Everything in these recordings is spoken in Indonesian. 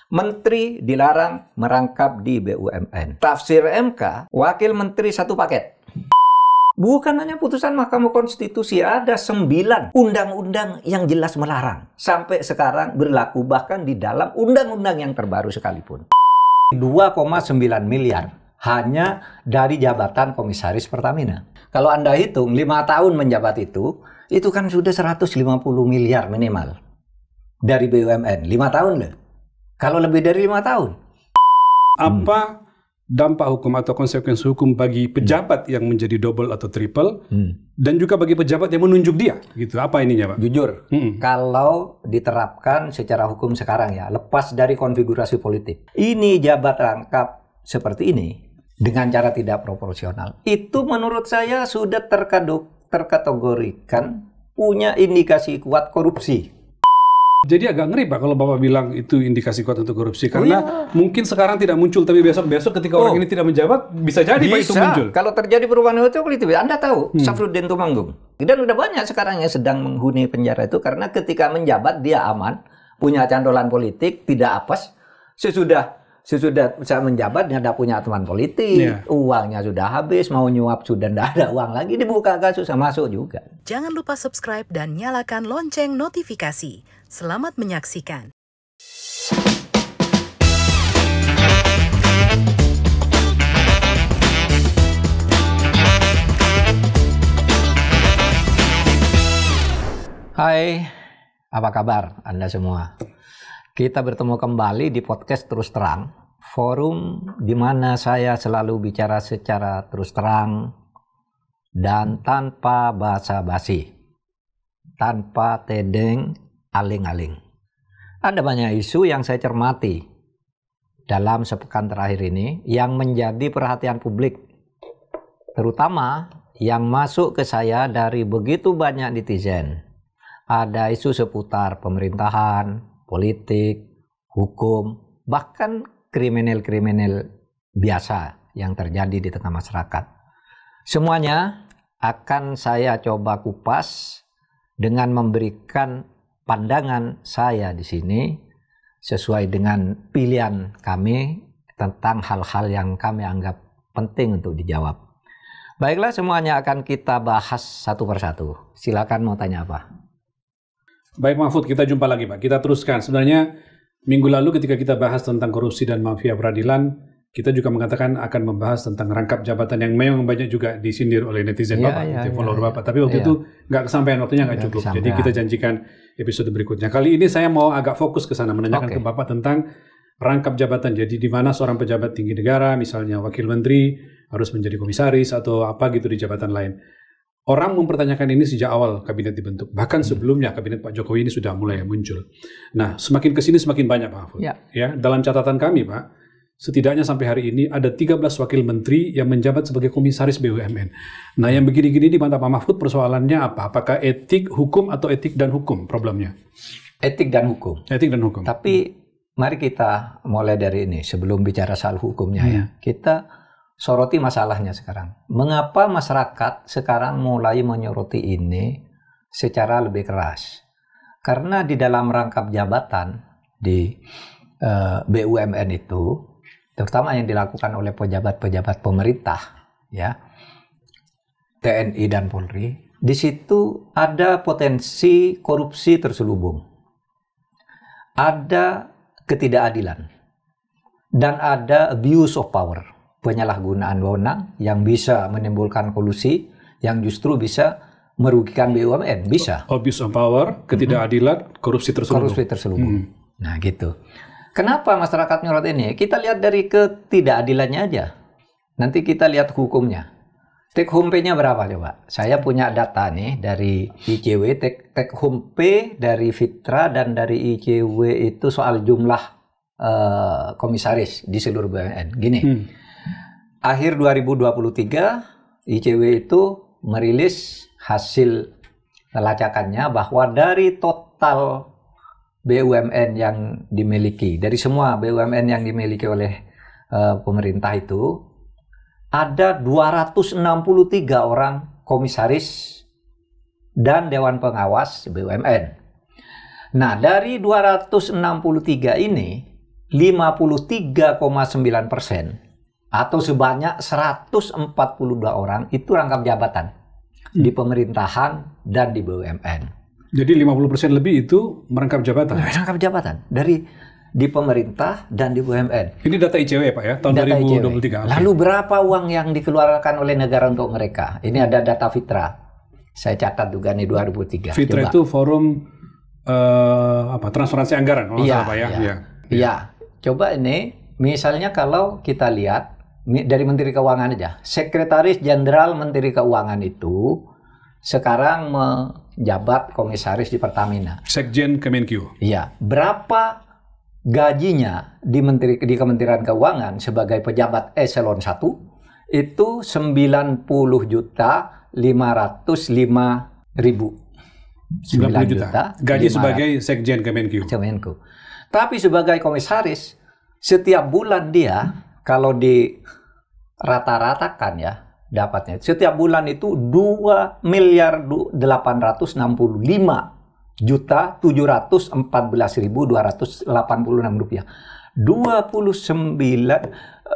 Menteri dilarang merangkap di BUMN. Tafsir MK, wakil menteri satu paket. Bukan hanya putusan Mahkamah Konstitusi, ada 9 undang-undang yang jelas melarang. Sampai sekarang berlaku bahkan di dalam undang-undang yang terbaru sekalipun. 2,9 miliar hanya dari jabatan komisaris Pertamina. Kalau Anda hitung 5 tahun menjabat itu kan sudah 150 miliar minimal. Dari BUMN, 5 tahun loh. Kalau lebih dari 5 tahun. Apa dampak hukum atau konsekuensi hukum bagi pejabat yang menjadi double atau triple, dan juga bagi pejabat yang menunjuk dia, gitu? Apa ininya, Pak? Jujur, kalau diterapkan secara hukum sekarang ya, lepas dari konfigurasi politik, ini jabat rangkap seperti ini dengan cara tidak proporsional, itu menurut saya sudah terkategorikan punya indikasi kuat korupsi. Jadi agak ngeri, Pak, kalau Bapak bilang itu indikasi kuat untuk korupsi. Karena mungkin sekarang tidak muncul, tapi besok-besok ketika orang ini tidak menjabat, bisa jadi Pak itu muncul. Kalau terjadi perubahan itu politik, Anda tahu, Syafruddin Tumanggung. Dan udah banyak sekarang yang sedang menghuni penjara itu karena ketika menjabat dia aman, punya cantolan politik, tidak apes. Sesudah saya menjabat, dia tidak punya teman politik, uangnya sudah habis, mau nyuap sudah tidak ada uang lagi, dibuka kasus, masuk juga. Jangan lupa subscribe dan nyalakan lonceng notifikasi. Selamat menyaksikan. Hai, apa kabar Anda semua? Kita bertemu kembali di podcast Terus Terang, forum di mana saya selalu bicara secara terus terang dan tanpa basa-basi, tanpa tedeng aling-aling. Ada banyak isu yang saya cermati dalam sepekan terakhir ini yang menjadi perhatian publik, terutama yang masuk ke saya dari begitu banyak netizen. Ada isu seputar pemerintahan, politik, hukum, bahkan kriminal-kriminal biasa yang terjadi di tengah masyarakat. Semuanya akan saya coba kupas dengan memberikan pandangan saya di sini sesuai dengan pilihan kami tentang hal-hal yang kami anggap penting untuk dijawab. Baiklah, semuanya akan kita bahas satu persatu. Silakan mau tanya apa? Baik Mahfud, kita jumpa lagi, Pak. Kita teruskan. Sebenarnya minggu lalu ketika kita bahas tentang korupsi dan mafia peradilan, kita juga mengatakan akan membahas tentang rangkap jabatan yang memang banyak juga disindir oleh netizen Bapak, follower Bapak. Tapi waktu itu nggak kesampaian, waktunya nggak cukup. Jadi kita janjikan episode berikutnya. Kali ini saya mau agak fokus ke sana, menanyakan ke Bapak tentang rangkap jabatan. Jadi di mana seorang pejabat tinggi negara, misalnya wakil menteri, harus menjadi komisaris atau apa gitu di jabatan lain. Orang mempertanyakan ini sejak awal kabinet dibentuk. Bahkan sebelumnya kabinet Pak Jokowi ini sudah mulai muncul. Nah, semakin kesini semakin banyak, Pak Mahfud. Ya, dalam catatan kami, Pak, setidaknya sampai hari ini ada 13 wakil menteri yang menjabat sebagai komisaris BUMN. Nah, yang begini-gini di mata Pak Mahfud persoalannya apa? Apakah etik, hukum, atau etik dan hukum problemnya? Etik dan hukum. Etik dan hukum. Tapi mari kita mulai dari ini sebelum bicara soal hukumnya ya. Kita soroti masalahnya sekarang. Mengapa masyarakat sekarang mulai menyoroti ini secara lebih keras? Karena di dalam rangkap jabatan di BUMN itu, terutama yang dilakukan oleh pejabat-pejabat pemerintah, ya, TNI dan Polri, di situ ada potensi korupsi terselubung, ada ketidakadilan, dan ada abuse of power, penyalahgunaan wewenang yang bisa menimbulkan kolusi, yang justru bisa merugikan BUMN, bisa. Abuse of power, ketidakadilan, korupsi terselubung. Nah gitu. Kenapa masyarakat nyorot ini? Kita lihat dari ketidakadilannya aja. Nanti kita lihat hukumnya. Take home pay-nya berapa coba? Saya punya data nih dari ICW, take home pay dari Fitra dan dari ICW itu soal jumlah komisaris di seluruh BUMN. Gini, akhir 2023 ICW itu merilis hasil pelacakannya bahwa dari total BUMN yang dimiliki, dari semua BUMN yang dimiliki oleh pemerintah itu, ada 263 orang komisaris dan Dewan Pengawas BUMN. Nah, dari 263 ini, 53,9% atau sebanyak 142 orang itu rangkap jabatan di pemerintahan dan di BUMN. Jadi 50% lebih itu merangkap jabatan? Merangkap jabatan di pemerintah dan di BUMN. Ini data ICW Pak ya, tahun Data 2023. ICW. Lalu berapa uang yang dikeluarkan oleh negara untuk mereka? Ini ada data Fitra. Saya catat juga nih 2003. Fitra itu forum transparansi anggaran, kalau iya, salah Pak ya. Iya. Coba ini, misalnya kalau kita lihat dari Menteri Keuangan aja, Sekretaris Jenderal Menteri Keuangan itu sekarang menjabat komisaris di Pertamina. Sekjen Kemenq. Iya. Berapa gajinya di Kementerian Keuangan sebagai pejabat eselon 1 itu 90.505.000. 90 juta. Gaji sebagai Sekjen Kemenq. Tapi sebagai komisaris setiap bulan dia kalau di rata-ratakan ya dapatnya setiap bulan itu 2.814.714.286 rupiah. 29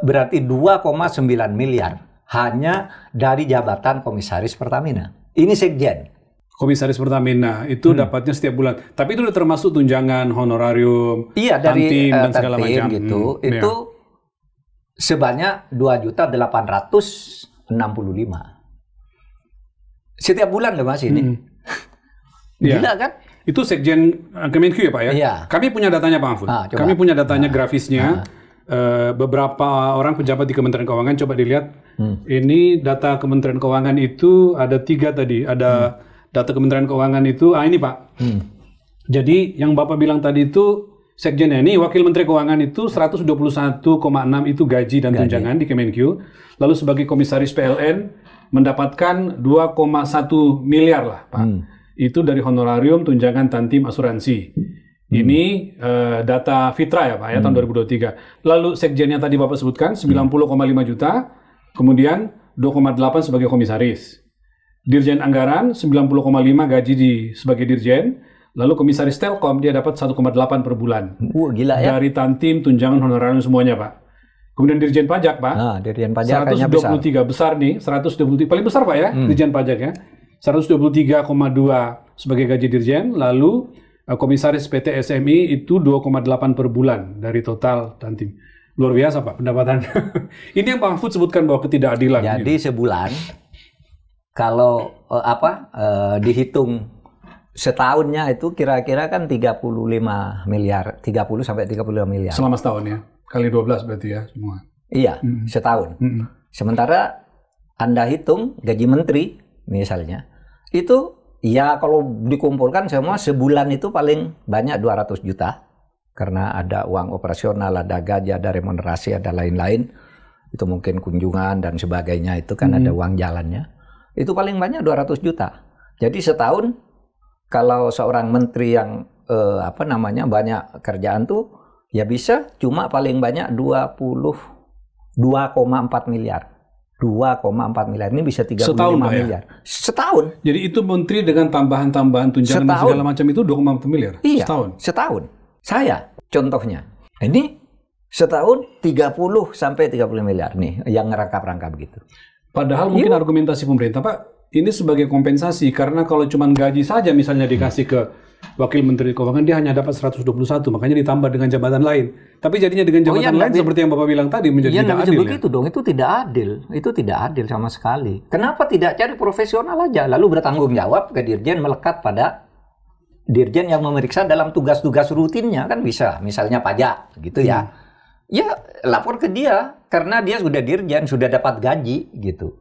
berarti 2,9 miliar hanya dari jabatan komisaris Pertamina. Ini Sekjen. Komisaris Pertamina itu dapatnya setiap bulan. Tapi itu udah termasuk tunjangan, honorarium, iya, dari tantim dan segala macam gitu. Itu sebanyak 2.865.000 setiap bulan loh Mas ini. Gila kan? Itu Sekjen Kemenq ya Pak ya? Iya. Kami punya datanya Pak Mahfud. Kami punya datanya grafisnya. Beberapa orang pejabat di Kementerian Keuangan, coba dilihat. Ini data Kementerian Keuangan itu ada 3 tadi. Ada data Kementerian Keuangan itu, ini Pak. Jadi yang Bapak bilang tadi itu Sekjennya ini Wakil Menteri Keuangan itu 121,6 itu gaji dan tunjangan di Kemenq. Lalu sebagai komisaris PLN mendapatkan 2,1 miliar lah Pak. Itu dari honorarium, tunjangan, tantim, asuransi. Ini data Fitra ya Pak ya tahun 2023. Lalu Sekjennya tadi Bapak sebutkan 90,5 juta, kemudian 2,8 sebagai komisaris. Dirjen Anggaran 90,5 gaji sebagai dirjen. Lalu komisaris Telkom dia dapat 1,8 per bulan. Gila ya. Dari tantim, tunjangan, honorarium semuanya, Pak. Kemudian Dirjen Pajak, Pak. Nah, Dirjen Pajak 123 besar nih, 123 paling besar, Pak ya, Dirjen Pajak ya. 123,2 sebagai gaji dirjen, lalu komisaris PT SMI itu 2,8 per bulan dari total tantim. Luar biasa, Pak, pendapatan. Ini yang Pak Mahfud sebutkan bahwa ketidakadilan. Jadi sebulan kalau dihitung setahunnya itu kira-kira kan 35 miliar, 30 sampai 35 miliar. Selama setahun ya, kali 12 berarti ya semua. Iya, setahun. Sementara Anda hitung gaji menteri misalnya, itu ya kalau dikumpulkan semua sebulan itu paling banyak 200 juta. Karena ada uang operasional, ada gaji, ada remunerasi, ada lain-lain. Itu mungkin kunjungan dan sebagainya, itu kan ada uang jalannya. Itu paling banyak 200 juta. Jadi setahun kalau seorang menteri yang banyak kerjaan tuh ya bisa cuma paling banyak 2,4 miliar. 2,4 miliar ini bisa 35 setahun, miliar. Ya? Setahun. Jadi itu menteri dengan tambahan-tambahan tunjangan dan segala macam itu 2,4 miliar. Iya, setahun. Setahun. Saya contohnya. Ini setahun 30 sampai 30 miliar nih yang ngerangkap-rangkap gitu. Padahal mungkin argumentasi pemerintah, Pak, ini sebagai kompensasi, karena kalau cuma gaji saja misalnya dikasih ke Wakil Menteri Keuangan, dia hanya dapat 121, makanya ditambah dengan jabatan lain. Tapi jadinya dengan jabatan lain seperti yang Bapak bilang tadi, menjadi tidak adil. Begitu dong, itu tidak adil. Itu tidak adil sama sekali. Kenapa tidak cari profesional aja, lalu bertanggung jawab ke dirjen melekat pada dirjen yang memeriksa dalam tugas-tugas rutinnya, kan bisa. Misalnya pajak, gitu ya. Ya, lapor ke dia, karena dia sudah dirjen, sudah dapat gaji, gitu.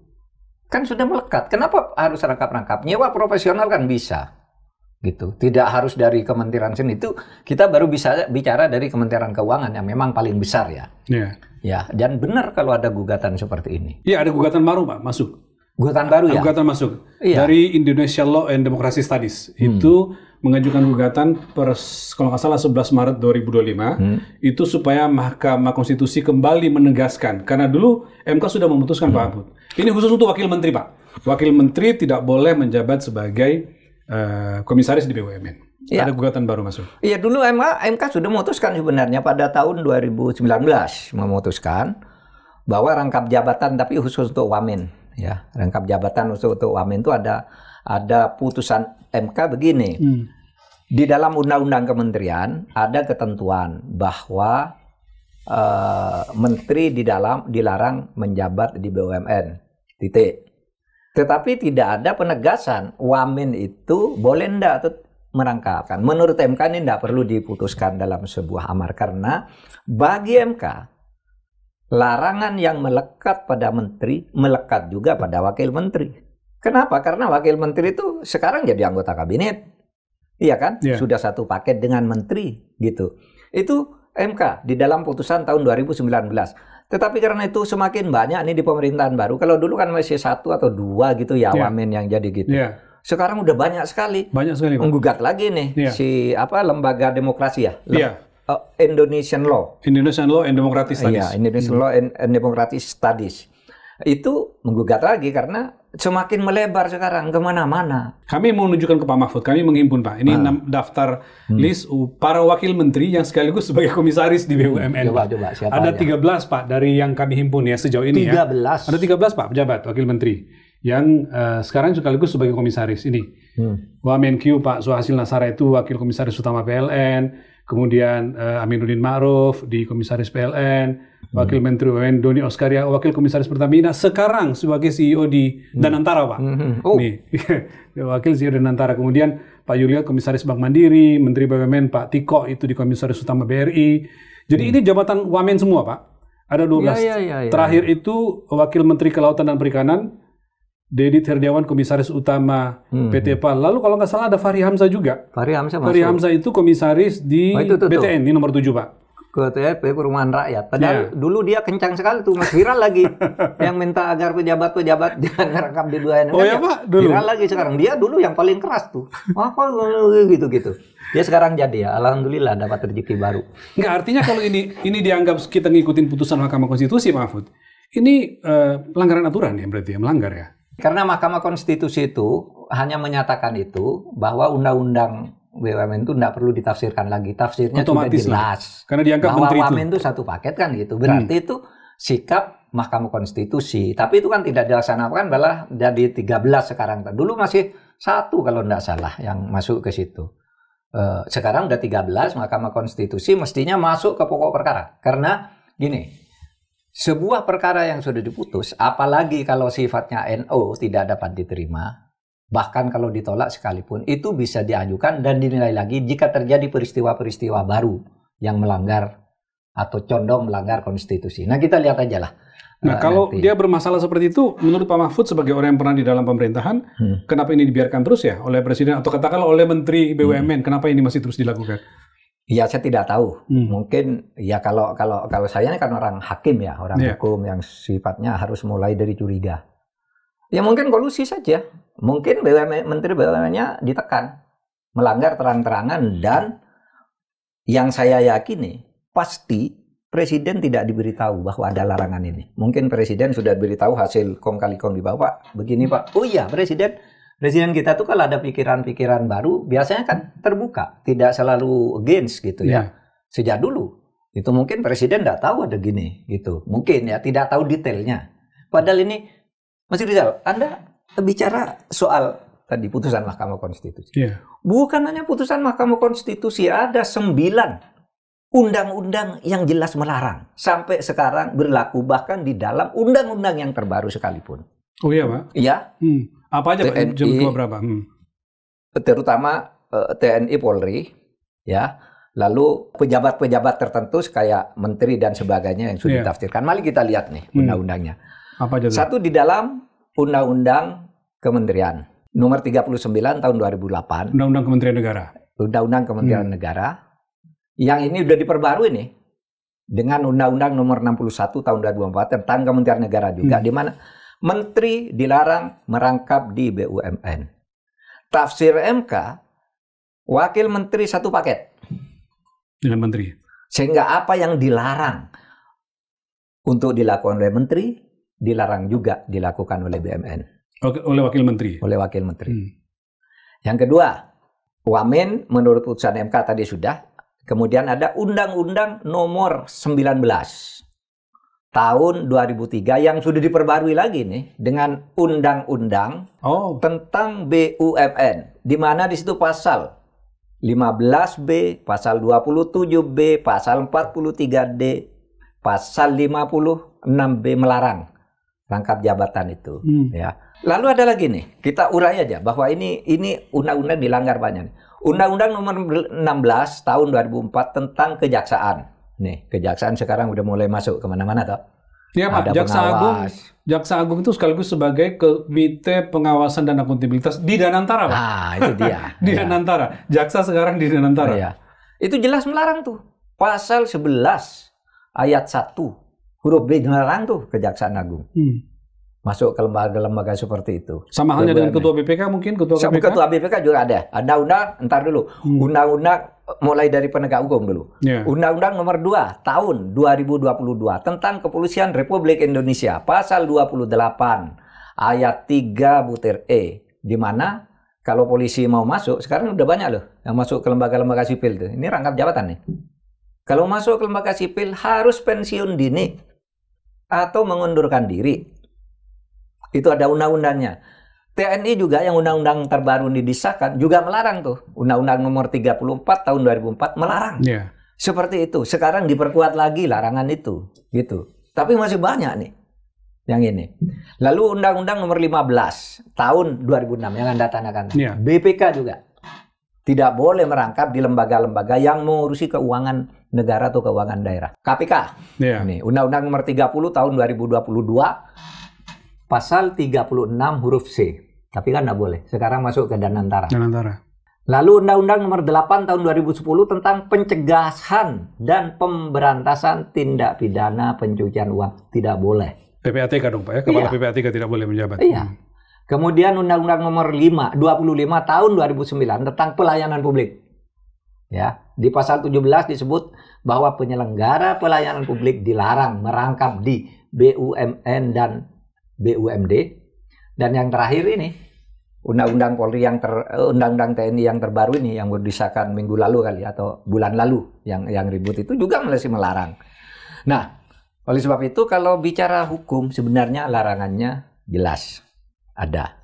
Kan sudah melekat. Kenapa harus rangkap-rangkap? Nyewa profesional kan bisa. Gitu. Tidak harus dari Kementerian Seni. Itu kita baru bisa bicara dari Kementerian Keuangan yang memang paling besar ya. Ya, dan benar kalau ada gugatan seperti ini. Iya, ada gugatan baru, Pak, masuk. Gugatan baru ya? Gugatan masuk. Iya. Dari Indonesia Law and Democracy Studies. Itu mengajukan gugatan kalau nggak salah 11 Maret 2025 itu supaya Mahkamah Konstitusi kembali menegaskan, karena dulu MK sudah memutuskan Pak Mahfud. Ini khusus untuk Wakil Menteri, Pak. Wakil Menteri tidak boleh menjabat sebagai komisaris di BUMN. Ya. Ada gugatan baru masuk. Iya, dulu MK sudah memutuskan sebenarnya pada tahun 2019 memutuskan bahwa rangkap jabatan tapi khusus untuk wamen, ya. Rangkap jabatan khusus untuk wamen itu ada putusan MK begini. Di dalam undang-undang kementerian ada ketentuan bahwa menteri dilarang menjabat di BUMN. Titik. Tetapi tidak ada penegasan wamen itu boleh enggak merangkapkan. Menurut MK ini tidak perlu diputuskan dalam sebuah amar karena bagi MK larangan yang melekat pada menteri melekat juga pada wakil menteri. Kenapa? Karena wakil menteri itu sekarang jadi anggota kabinet, iya kan? Yeah. Sudah satu paket dengan menteri gitu. Itu MK di dalam putusan tahun 2019. Tetapi karena itu semakin banyak nih di pemerintahan baru. Kalau dulu kan masih 1 atau 2 gitu ya wamen yang jadi gitu. Yeah. Sekarang udah banyak sekali. Banyak sekali, Pak. Menggugat lagi nih si lembaga demokrasi ya. Indonesian Law. Indonesian Law and Democratic Studies. Iya, Indonesian Law and Democratic Studies. Itu menggugat lagi karena semakin melebar sekarang kemana-mana. Kami mau menunjukkan ke Pak Mahfud, kami menghimpun Pak. Ini daftar list para wakil menteri yang sekaligus sebagai komisaris di BUMN. Coba siapa ada aja? 13 Pak dari yang kami himpun ya sejauh ini 13. ya. Ada 13 Pak pejabat wakil menteri yang sekarang sekaligus sebagai komisaris ini. Wamenkyu Pak Suhasil Nasara itu wakil komisaris utama PLN. Kemudian Aminuddin Ma'ruf di komisaris PLN. Wakil Menteri BUMN Doni Oskaria, wakil komisaris Pertamina, sekarang sebagai CEO di Danantara, Pak. Nih, wakil CEO Danantara. Kemudian Pak Yulio, komisaris Bank Mandiri, Menteri BUMN Pak Tiko itu di komisaris utama BRI. Jadi ini jabatan wamen semua, Pak. Ada 12. Terakhir itu wakil Menteri Kelautan dan Perikanan, Deddy Herdiawan, komisaris utama PT PAL. Lalu kalau nggak salah ada Fahri Hamzah juga. Fahri Hamzah itu komisaris di BTN, ini nomor 7, Pak. Ketua Perumahan Rakyat. Padahal dulu dia kencang sekali tuh, Mas. Viral lagi. Yang minta agar pejabat-pejabat jangan ngerekam di BUMN. Oh ya, Pak? Dulu. Viral lagi sekarang. Dia dulu yang paling keras tuh. Apa gitu-gitu. Dia sekarang jadi ya. Alhamdulillah dapat rezeki baru. Nggak, artinya kalau ini dianggap kita ngikutin putusan Mahkamah Konstitusi, Pak Mahfud. Ini pelanggaran aturan ya berarti ya, melanggar ya? Karena Mahkamah Konstitusi itu hanya menyatakan itu bahwa undang-undang BUMN itu tidak perlu ditafsirkan lagi. Tafsirnya otomatis sudah jelas. Karena dianggap bahwa menteri wamen itu satu paket kan gitu. Berarti itu sikap Mahkamah Konstitusi. Tapi itu kan tidak dilaksanakan, malah jadi 13 sekarang. Dulu masih 1 kalau tidak salah yang masuk ke situ. Sekarang udah 13, Mahkamah Konstitusi mestinya masuk ke pokok perkara. Karena gini, sebuah perkara yang sudah diputus, apalagi kalau sifatnya NO tidak dapat diterima, bahkan kalau ditolak sekalipun, itu bisa diajukan dan dinilai lagi jika terjadi peristiwa-peristiwa baru yang melanggar atau condong melanggar konstitusi. Nah, kita lihat aja lah. Nah, kalau dia bermasalah seperti itu, menurut Pak Mahfud sebagai orang yang pernah di dalam pemerintahan, kenapa ini dibiarkan terus ya oleh Presiden atau katakanlah oleh Menteri BUMN, kenapa ini masih terus dilakukan? Ya, saya tidak tahu. Mungkin ya kalau saya ini kan orang hakim ya, orang hukum yang sifatnya harus mulai dari curiga. Ya mungkin kolusi saja. Mungkin Menteri BUMN-nya ditekan, melanggar terang-terangan, dan yang saya yakini pasti Presiden tidak diberitahu bahwa ada larangan ini. Mungkin Presiden sudah diberitahu hasil kong kali kong di bawah, Pak. Begini Pak. Oh iya, Presiden kita tuh kalau ada pikiran-pikiran baru biasanya kan terbuka, tidak selalu against gitu ya. Sejak dulu itu mungkin Presiden tidak tahu ada gini gitu. Mungkin ya tidak tahu detailnya. Padahal ini Mas Rizal, Anda bicara soal tadi putusan Mahkamah Konstitusi. Bukan hanya putusan Mahkamah Konstitusi, ada 9 undang-undang yang jelas melarang. Sampai sekarang berlaku bahkan di dalam undang-undang yang terbaru sekalipun. Oh iya, Pak? Iya. Apa aja, Pak? Jam 2 berapa? Terutama TNI Polri, ya. Lalu pejabat-pejabat tertentu kayak menteri dan sebagainya yang sudah ditafsirkan. Mari kita lihat nih undang-undangnya. Apa aja? Satu di dalam Undang-Undang Kementerian nomor 39 tahun 2008. Undang-Undang Kementerian Negara. Undang-Undang Kementerian Negara. Yang ini sudah diperbarui nih dengan Undang-Undang nomor 61 tahun 2004 tentang Kementerian Negara juga, di mana menteri dilarang merangkap di BUMN. Tafsir MK, wakil menteri satu paket dengan menteri. Sehingga apa yang dilarang untuk dilakukan oleh menteri, dilarang juga dilakukan oleh BUMN. Oleh wakil menteri? Oleh wakil menteri. Yang kedua, Wamen menurut putusan MK tadi sudah. Kemudian ada Undang-Undang Nomor 19 tahun 2003 yang sudah diperbarui lagi nih dengan Undang-Undang tentang BUMN, di mana di situ pasal 15B, pasal 27B, pasal 43D, pasal 56B melarang rangkap jabatan itu. Ya. Lalu ada lagi nih, kita urai aja bahwa ini undang-undang dilanggar banyak. Undang-Undang Nomor 16 tahun 2004 tentang kejaksaan. Nih, kejaksaan sekarang udah mulai masuk kemana-mana toh. Ya Pak, Jaksa Agung itu sekaligus sebagai Komite Pengawasan dan Akuntabilitas di Danantara, Pak. Nah, itu dia. Di Danantara. Jaksa sekarang di Danantara. Ya. Itu jelas melarang tuh. Pasal 11 ayat 1 huruf B melarang tuh Kejaksaan Agung. Masuk ke lembaga-lembaga seperti itu. Sama halnya dengan Ketua BPK mungkin? Ketua BPK juga ada. Undang-undang, entar dulu. Undang-undang mulai dari penegak hukum dulu. Undang-Undang Nomor 2 tahun 2022 tentang Kepolisian Republik Indonesia. Pasal 28 ayat 3 butir E. Di mana kalau polisi mau masuk, sekarang udah banyak loh yang masuk ke lembaga-lembaga sipil tuh. Ini rangkap jabatan nih. Kalau masuk ke lembaga sipil harus pensiun dini atau mengundurkan diri. Itu ada undang-undangnya. TNI juga yang undang-undang terbaru disahkan juga melarang tuh. Undang-undang Nomor 34 tahun 2004 melarang. Seperti itu. Sekarang diperkuat lagi larangan itu, gitu. Tapi masih banyak nih yang ini. Lalu Undang-Undang Nomor 15 tahun 2006 yang Anda tanyakan. BPK juga tidak boleh merangkap di lembaga-lembaga yang mengurusi keuangan negara atau keuangan daerah. KPK. Ini Undang-Undang Nomor 30 tahun 2022 pasal 36 huruf C. Tapi kan nggak boleh. Sekarang masuk ke Danantara. Lalu Undang-Undang Nomor 8 tahun 2010 tentang pencegahan dan pemberantasan tindak pidana pencucian uang. Tidak boleh. PPATK dong Pak ya? Kepala PPATK tidak boleh menjabat. Iya. Kemudian Undang-Undang Nomor 25 tahun 2009 tentang pelayanan publik. Ya, di pasal 17 disebut bahwa penyelenggara pelayanan publik dilarang merangkap di BUMN dan BUMD, dan yang terakhir ini Undang-Undang Polri Undang-Undang TNI yang terbaru ini yang baru disahkan minggu lalu kali atau bulan lalu yang ribut itu juga masih melarang. Nah, oleh sebab itu kalau bicara hukum sebenarnya larangannya jelas ada.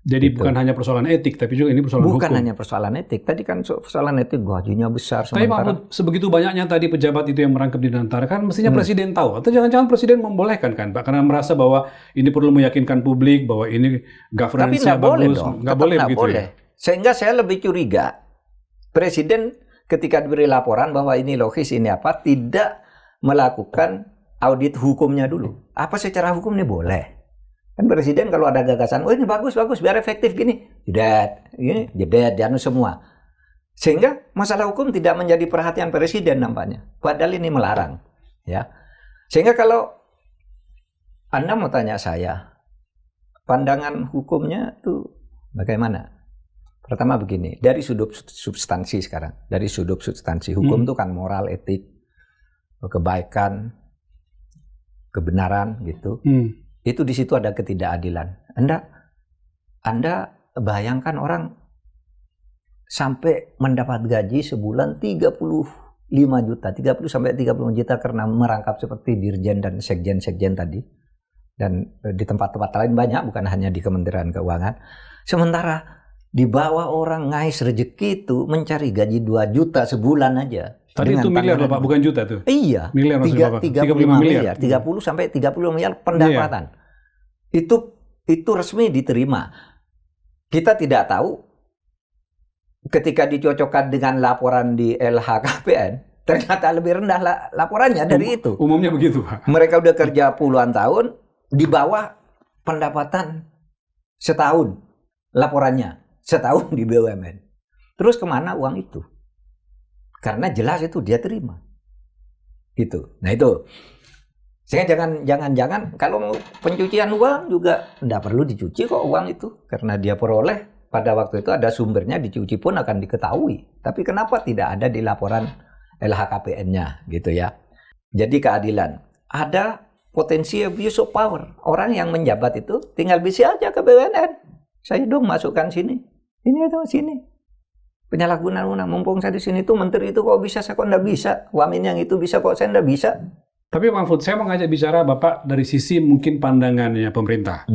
Jadi bukan hanya persoalan etik, tapi juga ini persoalan hukum. Bukan hanya persoalan etik. Tadi kan persoalan etik gajinya besar. Tapi Pak Mahfud, sebegitu banyaknya tadi pejabat itu yang merangkap di Danantara, kan mestinya Presiden tahu. Atau jangan-jangan Presiden membolehkan kan Pak? Karena merasa bahwa ini perlu meyakinkan publik, bahwa ini governance-nya bagus. Nggak boleh begitu ya? Sehingga saya lebih curiga. Presiden ketika diberi laporan bahwa ini logis, ini apa, tidak melakukan audit hukumnya dulu. Apa secara hukum ini boleh? Kan Presiden kalau ada gagasan, oh ini bagus, biar efektif gini. Jedet, jangan semua. Sehingga masalah hukum tidak menjadi perhatian Presiden nampaknya. Padahal ini melarang. Ya. Sehingga kalau Anda mau tanya saya, pandangan hukumnya itu bagaimana? Pertama begini, dari sudut substansi sekarang. Dari sudut substansi. Hukum itu kan moral, etik, kebaikan, kebenaran gitu. Itu di situ ada ketidakadilan. Anda bayangkan orang sampai mendapat gaji sebulan 35 juta, 30 sampai 30 juta karena merangkap seperti dirjen dan sekjen-sekjen tadi. Dan di tempat-tempat lain banyak, bukan hanya di Kementerian Keuangan. Sementara di bawah orang ngais rezeki itu mencari gaji 2 juta sebulan aja. Tadi itu miliar loh Pak, bukan juta tuh. Iya, miliar 35 miliar, 30 sampai 30 miliar pendapatan. Itu resmi diterima. Kita tidak tahu ketika dicocokkan dengan laporan di LHKPN, ternyata lebih rendah laporannya dari itu. Umumnya begitu Pak. Mereka udah kerja puluhan tahun, di bawah pendapatan setahun laporannya. Setahun di BUMN. Terus kemana uang itu? Karena jelas itu dia terima. Gitu. Nah itu. Sehingga jangan kalau mau pencucian uang juga tidak perlu dicuci kok uang itu. Karena dia peroleh pada waktu itu ada sumbernya, dicuci pun akan diketahui. Tapi kenapa tidak ada di laporan LHKPN-nya gitu ya. Jadi keadilan. Ada potensi abuse of power. Orang yang menjabat itu tinggal bisi aja ke BUMN. Saya dong masukkan sini. Ini atau sini. Penyalahgunaan undang. Mumpung saya di sini tuh menteri itu kok bisa, saya kok nggak bisa. Wamin yang itu bisa kok saya nggak bisa. Tapi Pak Mahfud, saya mau ngajak bicara Bapak dari sisi mungkin pandangannya pemerintah.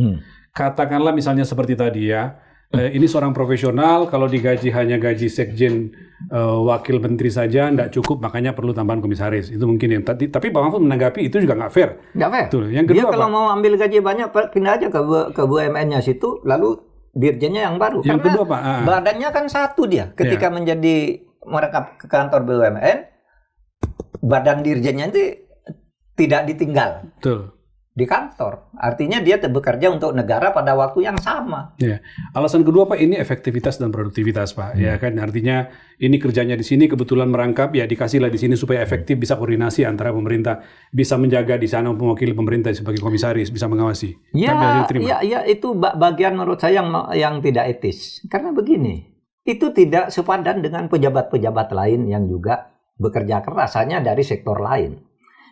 Katakanlah misalnya seperti tadi ya, ini seorang profesional, kalau digaji hanya gaji sekjen wakil menteri saja, nggak cukup, makanya perlu tambahan komisaris. Itu mungkin yang tadi. Tapi Pak Mahfud menanggapi itu juga nggak fair. Nggak fair. Betul. Yang kedua, dia kalau mau ambil gaji banyak, pindah aja ke BUMN-nya situ, lalu dirjennya yang baru. Yang kedua, Pak, badannya kan satu dia. Ketika menjadi mereka ke kantor BUMN, badan dirjennya itu tidak ditinggal. Betul. Di kantor. Artinya dia bekerja untuk negara pada waktu yang sama. Ya. Alasan kedua, Pak, ini efektivitas dan produktivitas, Pak. Ya kan, artinya ini kerjanya di sini kebetulan merangkap, ya dikasihlah di sini supaya efektif, bisa koordinasi antara pemerintah, bisa menjaga di sana mewakili pemerintah sebagai komisaris, bisa mengawasi. Ya, itu bagian menurut saya yang tidak etis. Karena begini, itu tidak sepadan dengan pejabat-pejabat lain yang juga bekerja keras hanya dari sektor lain.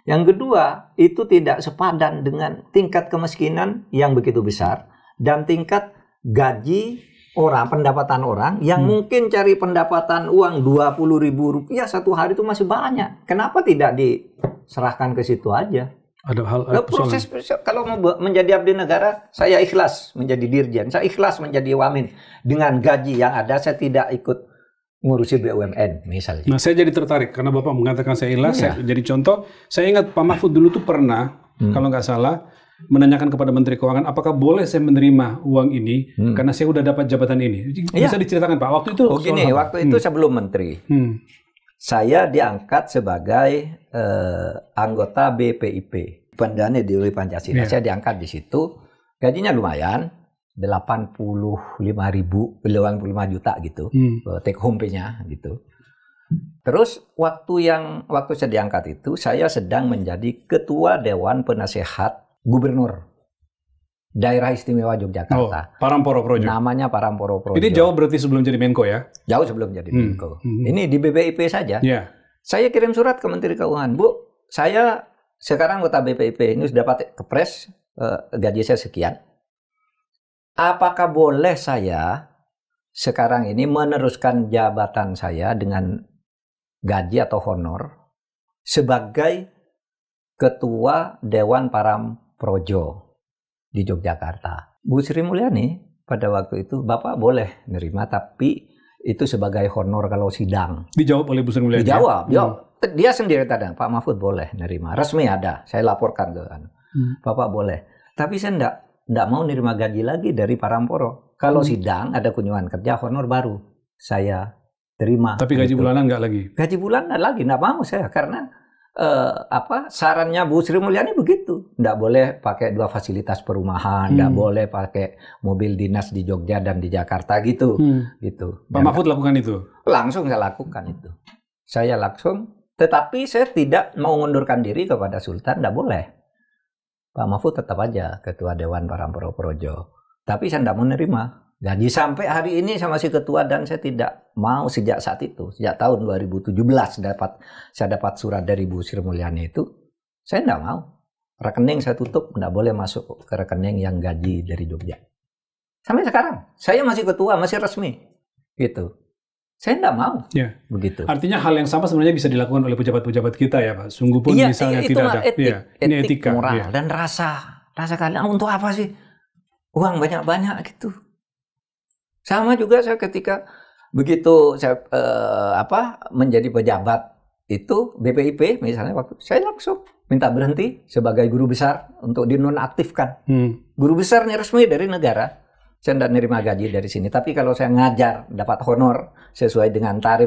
Yang kedua, itu tidak sepadan dengan tingkat kemiskinan yang begitu besar dan tingkat gaji orang, pendapatan orang yang mungkin cari pendapatan uang Rp20.000 satu hari itu masih banyak. Kenapa tidak diserahkan ke situ aja? Ada proses kalau mau menjadi abdi negara, saya ikhlas menjadi dirjen, saya ikhlas menjadi wamin. Dengan gaji yang ada, saya tidak ikut ngurusi BUMN misalnya. Nah, saya jadi tertarik karena Bapak mengatakan saya ikhlas. Saya jadi contoh. Saya ingat Pak Mahfud dulu tuh pernah, kalau nggak salah, menanyakan kepada Menteri Keuangan, apakah boleh saya menerima uang ini karena saya udah dapat jabatan ini. Bisa diceritakan, Pak, waktu itu? Waktu itu sebelum menteri, saya diangkat sebagai anggota BPIP, Badan Ideologi Pancasila. Saya diangkat di situ, gajinya lumayan. 85 juta gitu, take home pay-nya gitu. Terus waktu saya diangkat itu, saya sedang menjadi ketua Dewan Penasehat Gubernur Daerah Istimewa Yogyakarta. Paramporo Projo. Namanya Paramporo Projo. Ini jauh berarti sebelum jadi Menko ya? Jauh sebelum jadi Menko. Ini di BPIP saja. Saya kirim surat ke Menteri Keuangan, Bu, saya sekarang anggota BPIP ini sudah dapat kepres, gaji saya sekian. Apakah boleh saya sekarang ini meneruskan jabatan saya dengan gaji atau honor sebagai Ketua Dewan Parampro di Yogyakarta? Bu Sri Mulyani pada waktu itu, Bapak boleh nerima, tapi itu sebagai honor kalau sidang. Dijawab oleh Bu Sri Mulyani? Dijawab. Dia sendiri tadi, Pak Mahfud boleh nerima. Resmi ada, saya laporkan ke Bapak boleh. Tapi saya enggak mau nerima gaji lagi dari Paramporo. Kalau sidang ada kunjungan kerja, honor baru saya terima. Tapi gaji bulanan enggak lagi? Gaji bulanan lagi, enggak mau saya. Karena sarannya Bu Sri Mulyani begitu. Enggak boleh pakai 2 fasilitas perumahan, enggak boleh pakai mobil dinas di Jogja dan di Jakarta gitu. Gitu. Pak Mahfud lakukan itu? Langsung saya lakukan itu. Saya langsung, tetapi saya tidak mau mengundurkan diri kepada Sultan, enggak boleh. Pak Mahfud tetap aja Ketua Dewan Paramporo Projo. Tapi saya tidak mau menerima gaji sampai hari ini, saya masih ketua dan saya tidak mau sejak saat itu. Sejak tahun 2017 saya dapat surat dari Bu Sri Mulyani itu, saya tidak mau. Rekening saya tutup, tidak boleh masuk ke rekening yang gaji dari Jogja. Sampai sekarang, saya masih ketua, masih resmi. Gitu. Saya tidak mau. Begitu. Artinya hal yang sama sebenarnya bisa dilakukan oleh pejabat-pejabat kita ya Pak. Sungguh pun misalnya tidak ada. Ini etika. Moral dan rasa kalian untuk apa sih? Uang banyak-banyak gitu. Sama juga saya ketika begitu saya menjadi pejabat itu BPIP misalnya, waktu saya langsung minta berhenti sebagai guru besar untuk dinonaktifkan. Guru besar ini resmi dari negara. Saya tidak nerima gaji dari sini. Tapi kalau saya ngajar, dapat honor sesuai dengan tarif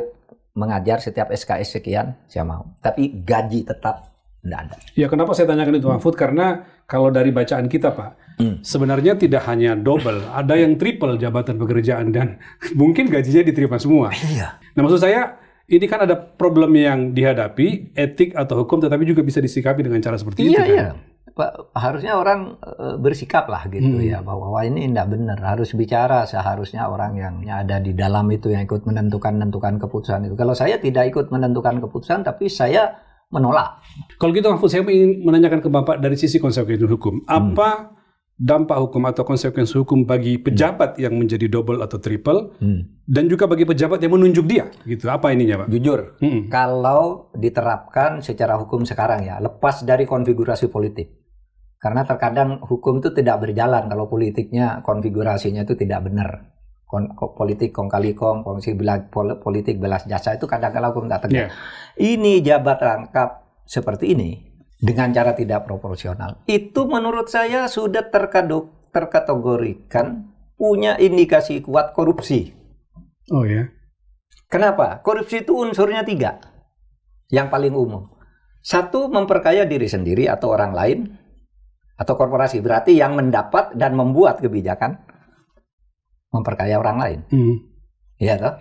mengajar setiap SKS sekian, saya mau. Tapi gaji tetap tidak ada. Ya, kenapa saya tanyakan itu, Mahfud? Karena kalau dari bacaan kita, Pak, sebenarnya tidak hanya double, ada yang triple jabatan pekerjaan dan mungkin gajinya diterima semua. Iya. Nah, maksud saya, ini kan ada problem yang dihadapi, etik atau hukum, tetapi juga bisa disikapi dengan cara seperti itu. Iya. Pak, harusnya orang bersikap lah gitu ya, bahwa ini tidak benar, harus bicara. Seharusnya orang yang ada di dalam itu yang ikut menentukan keputusan itu. Kalau saya tidak ikut menentukan keputusan, tapi saya menolak. Kalau gitu, Mahfud, saya ingin menanyakan ke Bapak dari sisi konsekuensi hukum. Apa dampak hukum atau konsekuensi hukum bagi pejabat yang menjadi double atau triple, dan juga bagi pejabat yang menunjuk dia, gitu. Apa ininya, Pak? Jujur, kalau diterapkan secara hukum sekarang ya, lepas dari konfigurasi politik. Karena terkadang hukum itu tidak berjalan kalau politiknya, konfigurasinya itu tidak benar. Politik kong kali kong, politik belas jasa itu kadang-kadang hukum tak tegak. Ini jabat rangkap seperti ini dengan cara tidak proporsional. Itu menurut saya sudah terkategorikan punya indikasi kuat korupsi. Oh ya. Kenapa? Korupsi itu unsurnya 3. Yang paling umum. 1, memperkaya diri sendiri atau orang lain atau korporasi. Berarti yang mendapat dan membuat kebijakan memperkaya orang lain. Iya toh?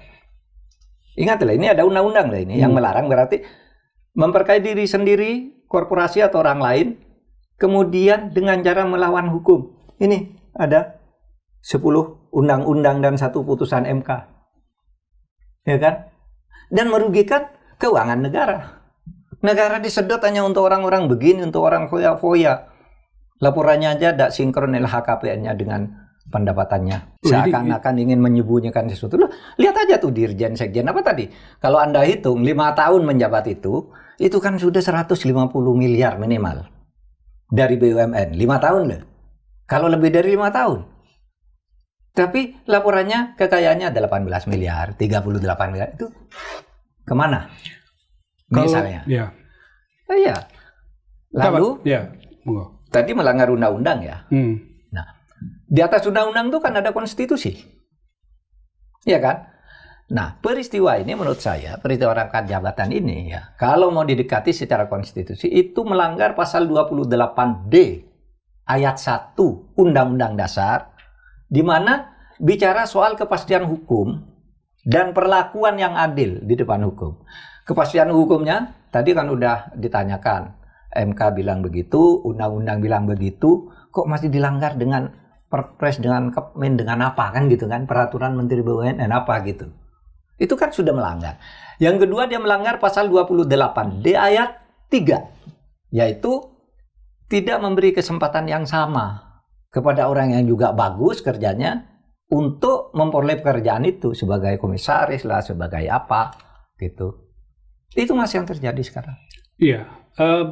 Ingatlah, ini ada undang-undang lah ini yang melarang, berarti memperkaya diri sendiri, korporasi atau orang lain, kemudian dengan cara melawan hukum. Ini ada 10 undang-undang dan 1 putusan MK. Ya kan? Dan merugikan keuangan negara. Negara disedot hanya untuk orang-orang begini, untuk orang foya-foya. Laporannya aja tidak sinkron LHKPN-nya dengan pendapatannya. Seakan-akan ingin menyembunyikan sesuatu. Loh, lihat aja tuh Dirjen, Sekjen, apa tadi? Kalau Anda hitung 5 tahun menjabat itu kan sudah 150 miliar minimal. Dari BUMN, 5 tahun loh. Kalau lebih dari 5 tahun. Tapi laporannya kekayaannya 18 miliar, 38 miliar. Itu kemana? Misalnya. Ya. Iya. Lalu, tadi melanggar undang-undang ya. Di atas undang-undang itu kan ada konstitusi. Iya kan? Nah, peristiwa ini menurut saya, peristiwa rangkap jabatan ini ya, kalau mau didekati secara konstitusi, itu melanggar pasal 28D ayat 1 Undang-Undang Dasar, di mana bicara soal kepastian hukum dan perlakuan yang adil di depan hukum. Kepastian hukumnya, tadi kan udah ditanyakan. MK bilang begitu, undang-undang bilang begitu, kok masih dilanggar dengan Perpres, dengan Kepmen, dengan apa kan gitu kan, peraturan Menteri BUMN apa gitu. Itu kan sudah melanggar. Yang kedua, dia melanggar pasal 28D ayat 3, yaitu tidak memberi kesempatan yang sama kepada orang yang juga bagus kerjanya untuk memperoleh pekerjaan itu sebagai komisaris lah, sebagai apa gitu. Itu masih yang terjadi sekarang. Iya.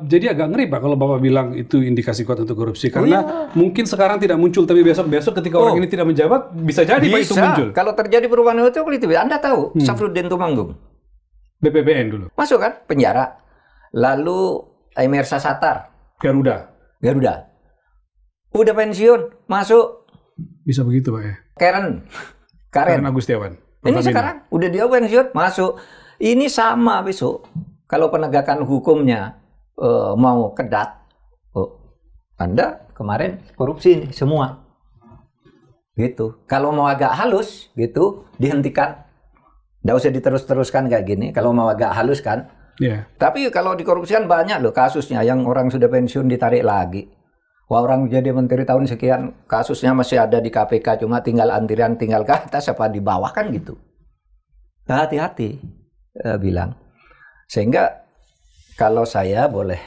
Jadi agak ngeri Pak kalau Bapak bilang itu indikasi kuat untuk korupsi, karena mungkin sekarang tidak muncul, tapi besok-besok ketika orang ini tidak menjabat bisa jadi Pak itu muncul. Kalau terjadi perubahan itu Anda tahu Syafruddin Tumanggung BPPN dulu masuk kan penjara, lalu Emersa Satar Garuda udah pensiun masuk, bisa begitu Pak ya. Karen Agustiawan ini sekarang udah dia pensiun masuk. Ini sama besok kalau penegakan hukumnya mau kedat, Anda kemarin korupsi nih semua, gitu. Kalau mau agak halus, gitu, dihentikan. Nggak usah diterus-teruskan kayak gini. Kalau mau agak halus kan. Tapi kalau dikorupsikan banyak loh kasusnya, yang orang sudah pensiun ditarik lagi. Wah, orang jadi menteri tahun sekian, kasusnya masih ada di KPK, cuma tinggal antrian, tinggal ke atas apa di bawah kan gitu. Hati-hati, bilang. Sehingga kalau saya boleh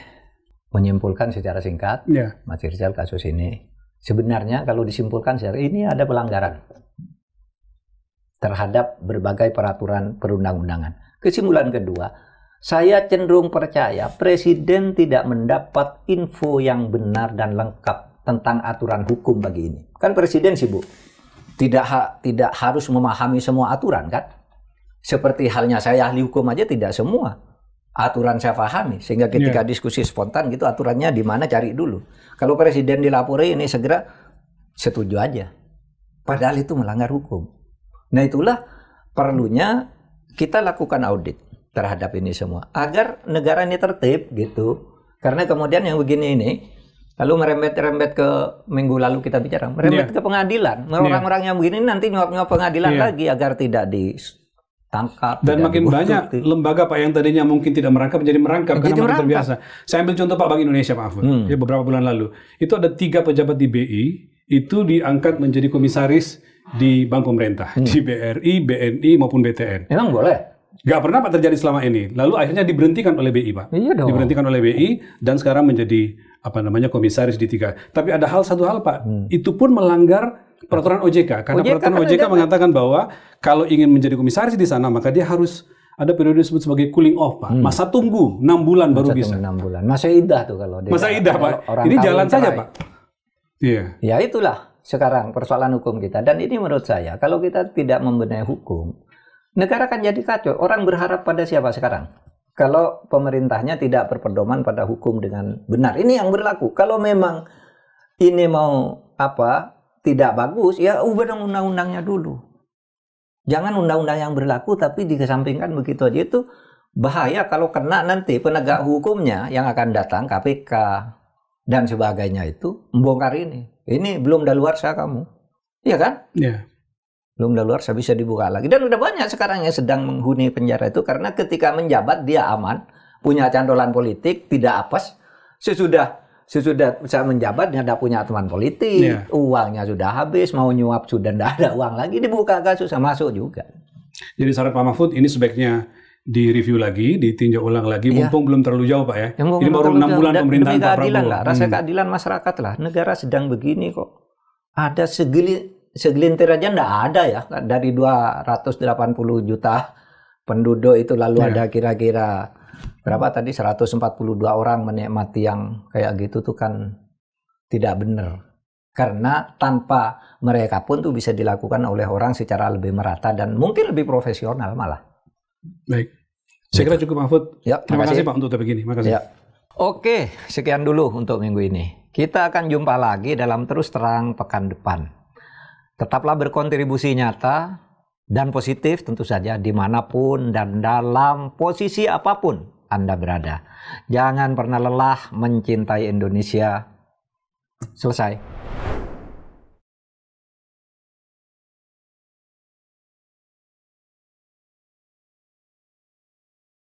menyimpulkan secara singkat, Mas Rizal, kasus ini sebenarnya kalau disimpulkan secara ini ada pelanggaran terhadap berbagai peraturan perundang-undangan. Kesimpulan kedua, saya cenderung percaya Presiden tidak mendapat info yang benar dan lengkap tentang aturan hukum bagi ini. Kan Presiden sibuk, tidak harus memahami semua aturan kan? Seperti halnya saya ahli hukum aja tidak semua aturan saya pahami, sehingga ketika diskusi spontan gitu aturannya di mana cari dulu. Kalau Presiden dilapori ini segera setuju aja, padahal itu melanggar hukum. Nah itulah perlunya kita lakukan audit terhadap ini semua agar negara ini tertib gitu. Karena kemudian yang begini ini lalu merembet ke minggu lalu kita bicara merembet ke pengadilan. Orang-orang yang begini nanti nyuap-nyuap pengadilan lagi agar tidak tangkap. Dan makin banyak lembaga Pak yang tadinya mungkin tidak merangkap menjadi merangkap karena makin terbiasa. Saya ambil contoh Pak Bank Indonesia Pak Afud. Ya, beberapa bulan lalu itu ada 3 pejabat di BI itu diangkat menjadi komisaris di bank pemerintah, di BRI, BNI maupun BTN. Emang boleh? Gak pernah Pak terjadi selama ini. Lalu akhirnya diberhentikan oleh BI Pak. Iya dong. Diberhentikan oleh BI dan sekarang menjadi komisaris di 3. Tapi ada satu hal Pak, itu pun melanggar peraturan OJK. Karena peraturan OJK mengatakan bahwa kalau ingin menjadi komisaris di sana, maka dia harus ada periode disebut sebagai cooling off Pak. Masa tunggu 6 bulan baru bisa. 6 bulan. Masa idah tuh kalau dia. Masa idah Pak. Ini jalan saja Pak. Iya. Ya itulah sekarang persoalan hukum kita. Dan ini menurut saya, kalau kita tidak membenahi hukum, negara akan jadi kacau. Orang berharap pada siapa sekarang? Kalau pemerintahnya tidak berpedoman pada hukum dengan benar. Ini yang berlaku. Kalau memang ini mau tidak bagus, ya ubah undang-undangnya dulu. Jangan undang-undang yang berlaku tapi dikesampingkan begitu aja. Itu bahaya kalau kena nanti penegak hukumnya yang akan datang, KPK dan sebagainya itu membongkar ini. Ini belum daluarsa kamu. Iya kan? Iya. Belum daluarsa bisa dibuka lagi. Dan udah banyak sekarang yang sedang menghuni penjara itu karena ketika menjabat dia aman, punya cantolan politik, tidak apes. Sesudah saya menjabat dia tidak punya teman politik, uangnya sudah habis, mau nyuap sudah tidak ada uang lagi, dibuka kasus masuk juga. Jadi saran Pak Mahfud ini sebaiknya direview lagi, ditinjau ulang lagi, mumpung belum terlalu jauh Pak ya. Ini baru 6 bulan pemerintahan Pak Prabowo. Lah, rasa keadilan masyarakat lah. Negara sedang begini kok. Ada segelintir aja enggak ada ya. Dari 280 juta penduduk itu lalu ada kira-kira berapa tadi 142 orang menikmati yang kayak gitu tuh kan tidak benar. Karena tanpa mereka pun tuh bisa dilakukan oleh orang secara lebih merata dan mungkin lebih profesional malah. Baik. Saya kira cukup Mahfud. Ya, terima kasih Pak untuk topik ini. Makasih. Ya. Oke, sekian dulu untuk minggu ini. Kita akan jumpa lagi dalam Terus Terang pekan depan. Tetaplah berkontribusi nyata dan positif tentu saja dimanapun dan dalam posisi apapun Anda berada. Jangan pernah lelah mencintai Indonesia. Selesai.